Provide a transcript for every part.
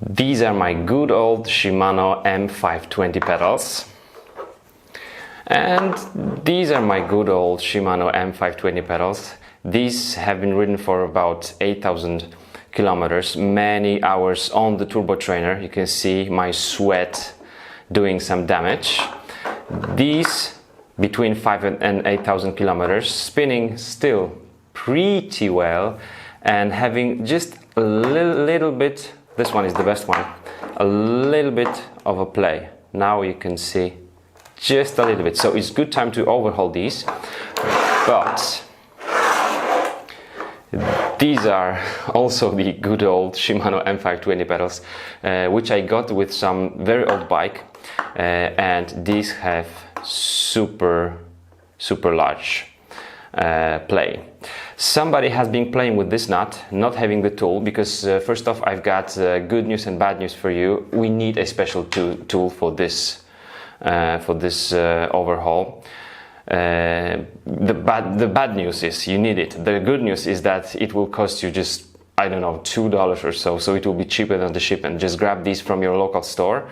These are my good old Shimano M520 pedals. And these are my good old Shimano M520 pedals. These have been ridden for about 8,000 kilometers, many hours on the turbo trainer. You can see my sweat doing some damage. These between 5,000 and 8,000 kilometers, spinning still pretty well and having just a little bit, this one is the best one, a little bit of a play. Now you can see just a little bit, so it's good time to overhaul these. But these are also the good old Shimano M520 pedals, which I got with some very old bike, and these have super large play. Somebody has been playing with this nut, not having the tool, because first off, I've got good news and bad news for you. We need a special tool for this overhaul. The bad news is you need it. The good news is that it will cost you just, I don't know, $2 or so it will be cheaper than the shipment. Just grab these from your local store.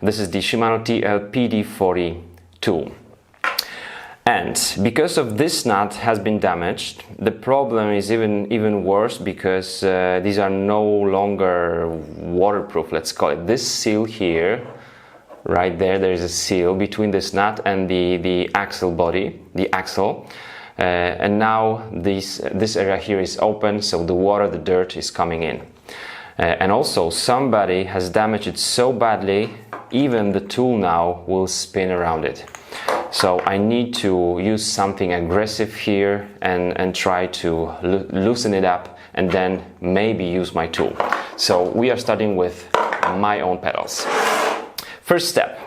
This is the Shimano PD40 tool. And because of this nut has been damaged, the problem is even worse, because these are no longer waterproof, let's call it. This seal here, right there is a seal between this nut and the axle body, the axle. And now this area here is open, so the water, the dirt is coming in. And also somebody has damaged it so badly, even the tool now will spin around it. So I need to use something aggressive here and try to loosen it up, and then maybe use my tool. So we are starting with my own pedals. First step,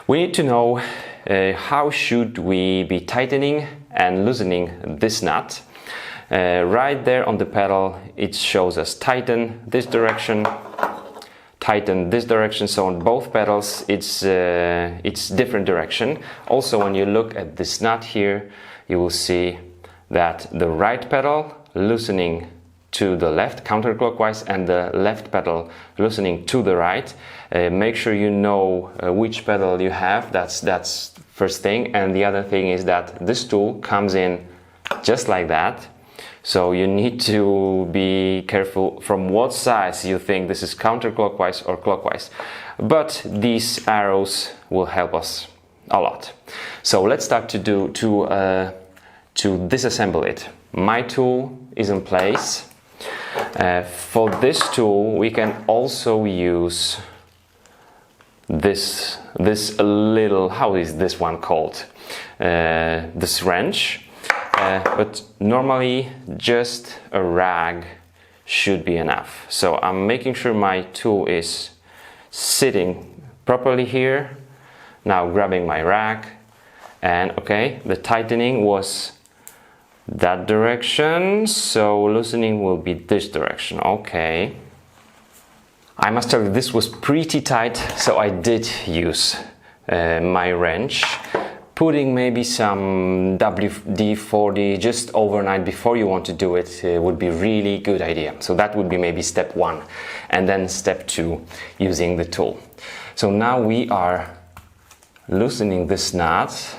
we need to know how should we be tightening and loosening this nut. Right there on the pedal it shows us tighten this direction, tighten this direction. So on both pedals it's different direction. Also, when you look at this nut here, you will see that the right pedal loosening to the left counterclockwise and the left pedal loosening to the right. Make sure you know which pedal you have. That's first thing. And the other thing is that this tool comes in just like that. So you need to be careful from what size you think this is, counterclockwise or clockwise. But these arrows will help us a lot. So let's start to disassemble it. My tool is in place. For this tool we can also use this little, how is this one called? This wrench. But normally just a rag should be enough. So I'm making sure my tool is sitting properly here. Now grabbing my rag, and okay, the tightening was that direction, so loosening will be this direction. Okay. I must tell you, this was pretty tight, so I did use my wrench. Putting maybe some WD-40 just overnight before you want to do it would be really good idea. So that would be maybe step one, and then step two, using the tool. So now we are loosening this nut,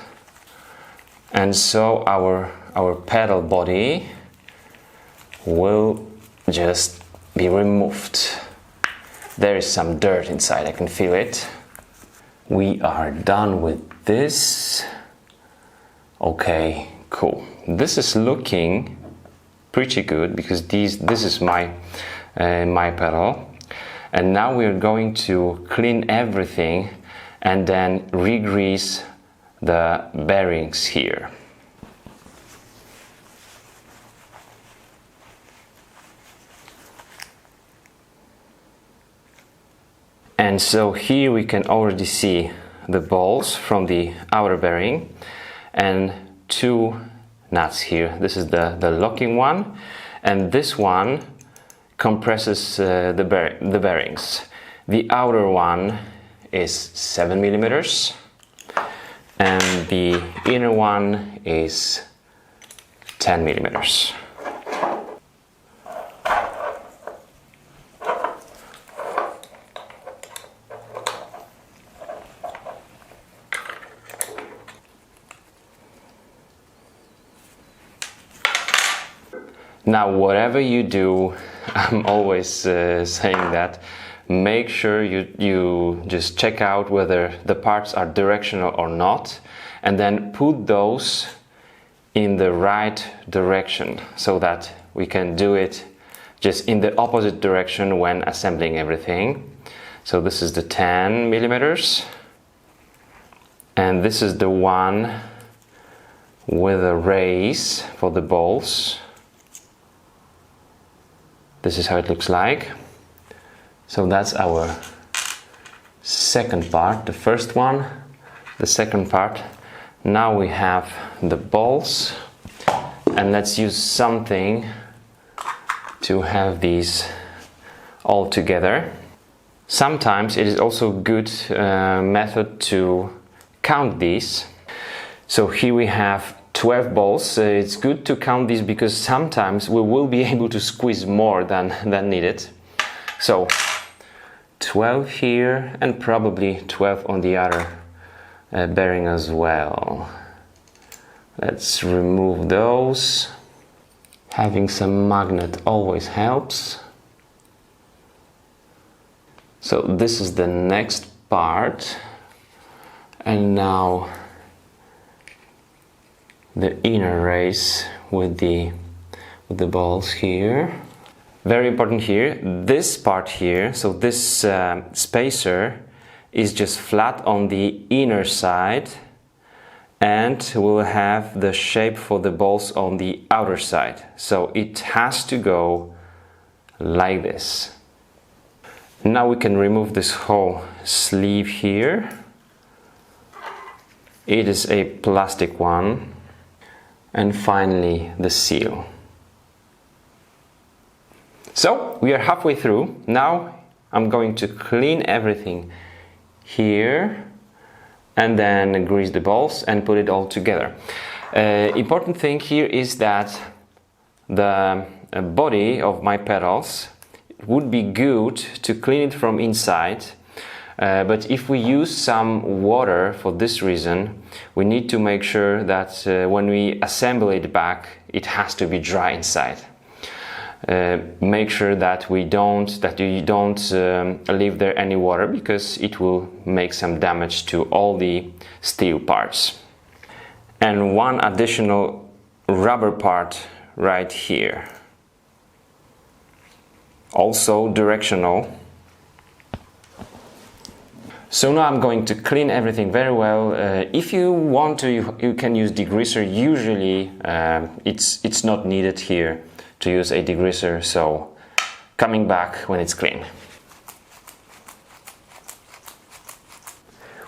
and so our pedal body will just be removed. There is some dirt inside, I can feel it. We are done with this. Okay, cool. This is looking pretty good, because this is my pedal. And now we're going to clean everything and then re-grease the bearings here. And so here we can already see the balls from the outer bearing and two nuts here. This is the locking one, and this one compresses the bearings. The outer one is 7 millimeters and the inner one is 10 millimeters. Now, whatever you do, I'm always saying that, make sure you just check out whether the parts are directional or not, and then put those in the right direction so that we can do it just in the opposite direction when assembling everything. So this is the 10 millimeters, and this is the one with a raise for the bolts. This is how it looks like. So that's our second part, the first one, the second part. Now we have the bolts, and let's use something to have these all together. Sometimes it is also a good method to count these. So here we have 12 bolts. It's good to count these because sometimes we will be able to squeeze more than needed. So 12 here and probably 12 on the other bearing as well. Let's remove those. Having some magnet always helps. So this is the next part, and now the inner race with the balls here. Very important here, this part here, so this spacer is just flat on the inner side, and we'll have the shape for the balls on the outer side. So it has to go like this. Now we can remove this whole sleeve here. It is a plastic one. And finally the seal. So we are halfway through. Now I'm going to clean everything here and then grease the balls and put it all together. Important thing here is that the body of my pedals would be good to clean it from inside, but if we use some water for this reason, we need to make sure that when we assemble it back, it has to be dry inside. Make sure that you don't leave there any water, because it will make some damage to all the steel parts. And one additional rubber part right here, also directional. So now I'm going to clean everything very well. If you want to, you can use degreaser. Usually it's not needed here to use a degreaser, so coming back when it's clean.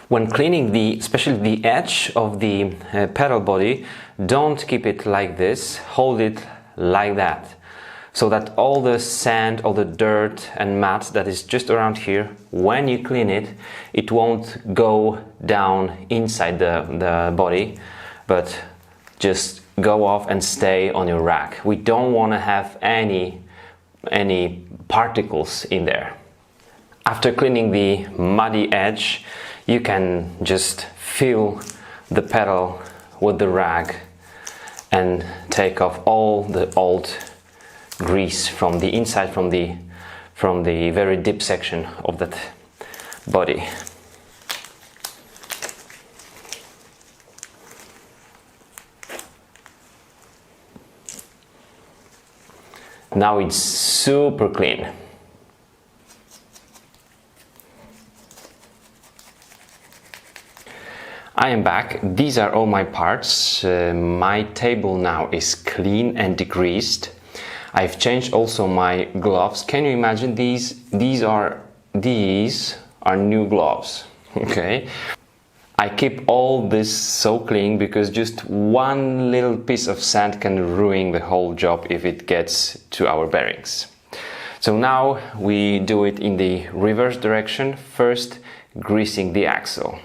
When cleaning especially the edge of the pedal body, don't keep it like this, hold it like that, so that all the sand, all the dirt and mud that is just around here, when you clean it, it won't go down inside the body, but just go off and stay on your rack. We don't want to have any particles in there. After cleaning the muddy edge, you can just fill the pedal with the rag and take off all the old grease from the inside, from the very deep section of that body. Now it's super clean. I am back. These are all my parts. My table now is clean and degreased. I've changed also my gloves. Can you imagine these? These are new gloves. Okay. I keep all this so clean because just one little piece of sand can ruin the whole job if it gets to our bearings. So now we do it in the reverse direction, first greasing the axle.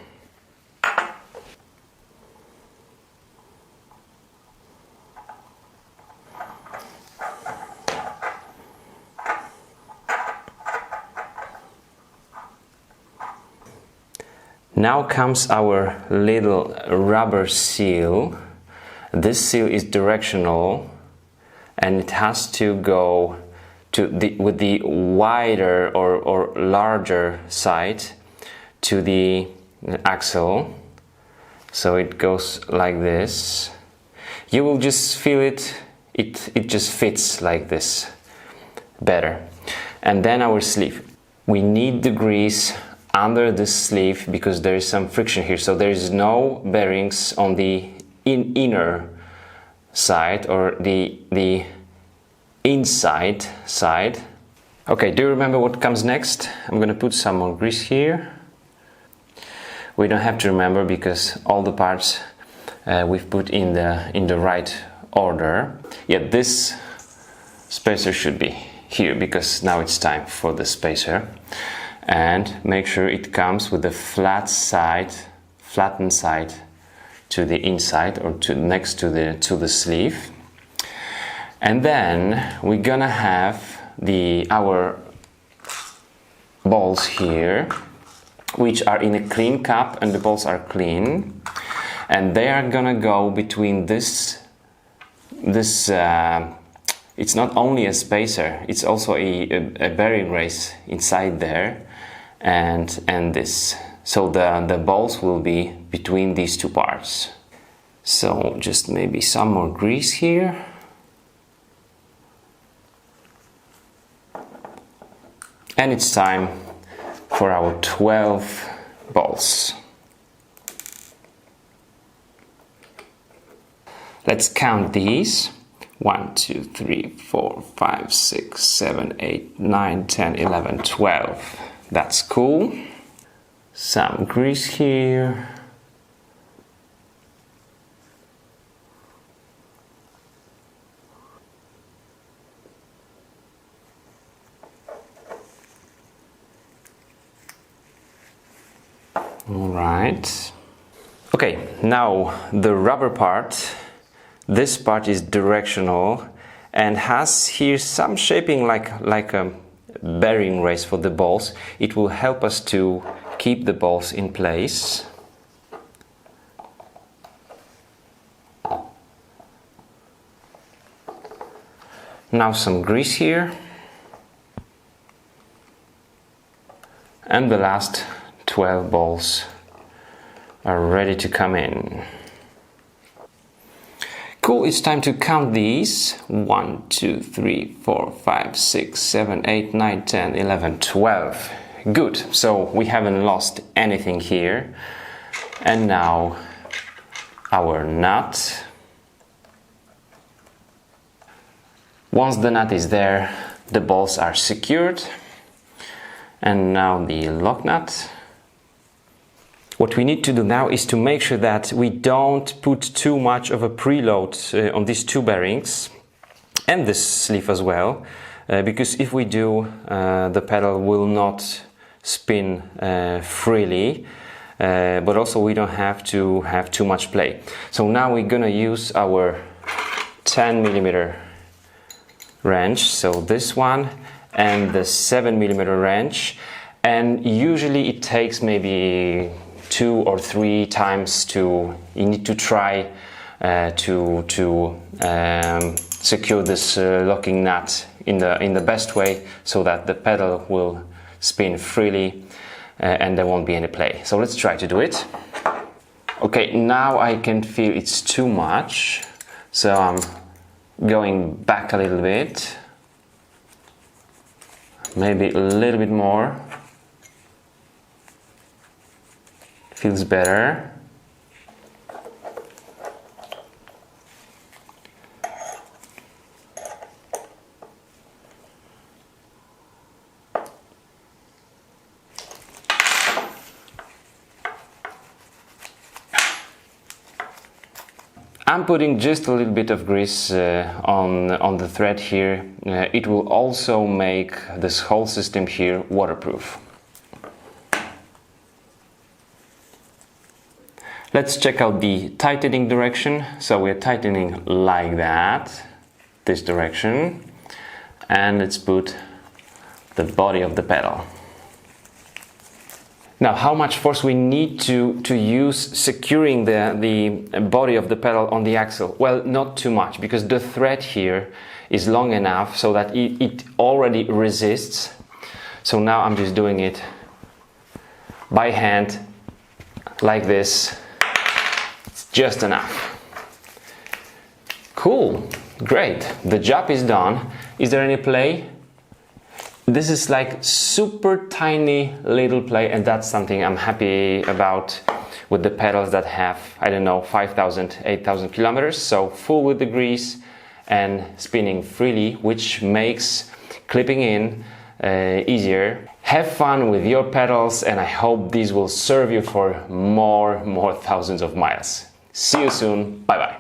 Now comes our little rubber seal. This seal is directional and it has to go to with the wider or larger side to the axle. So it goes like this. You will just feel it just fits like this better. And then our sleeve. We need the grease under the sleeve because there is some friction here, so there is no bearings on the inner side or the inside side. Okay, do you remember what comes next? I'm gonna put some more grease here. We don't have to remember because all the parts we've put in the right order. Yeah, this spacer should be here because now it's time for the spacer. And make sure it comes with the flattened side to the inside or next to the sleeve. And then we're gonna have our balls here, which are in a clean cup, and the balls are clean, and they are gonna go between this it's not only a spacer, it's also a bearing race inside there, and this. So the balls will be between these two parts. So just maybe some more grease here. And it's time for our 12 balls. Let's count these. 1, 2, 3, 4, 5, 6, 7, 8, 9, 10, 11, 12. That's cool. Some grease here. All right. Okay, now the rubber part. This part is directional and has here some shaping like a bearing race for the balls. It will help us to keep the balls in place. Now some grease here. And the last 12 balls are ready to come in. Cool, it's time to count these. 1, 2, 3, 4, 5, 6, 7, 8, 9, 10, 11, 12. Good, so we haven't lost anything here. And now our nut. Once the nut is there, the balls are secured. And now the lock nut. What we need to do now is to make sure that we don't put too much of a preload on these two bearings and this sleeve as well, because if we do, the pedal will not spin freely, but also we don't have to have too much play. So now we're gonna use our 10mm wrench, so this one, and the 7mm wrench, and usually it takes maybe 2 or 3 times you need to try to secure this locking nut in the best way so that the pedal will spin freely and there won't be any play. So let's try to do it. Okay, now I can feel it's too much, so I'm going back a little bit, maybe a little bit more. Feels better. I'm putting just a little bit of grease on the thread here. It will also make this whole system here waterproof. Let's check out the tightening direction. So we're tightening like that, this direction, and let's put the body of the pedal. Now, how much force we need to use securing the body of the pedal on the axle? Well, not too much, because the thread here is long enough so that it already resists. So now I'm just doing it by hand, like this. It's just enough. Cool, great, the job is done. Is there any play? This is like super tiny little play, and that's something I'm happy about with the pedals that have, I don't know, 5,000, 8,000 kilometers. So full with the grease and spinning freely, which makes clipping in easier. Have fun with your pedals, and I hope these will serve you for more thousands of miles. See you soon, bye bye.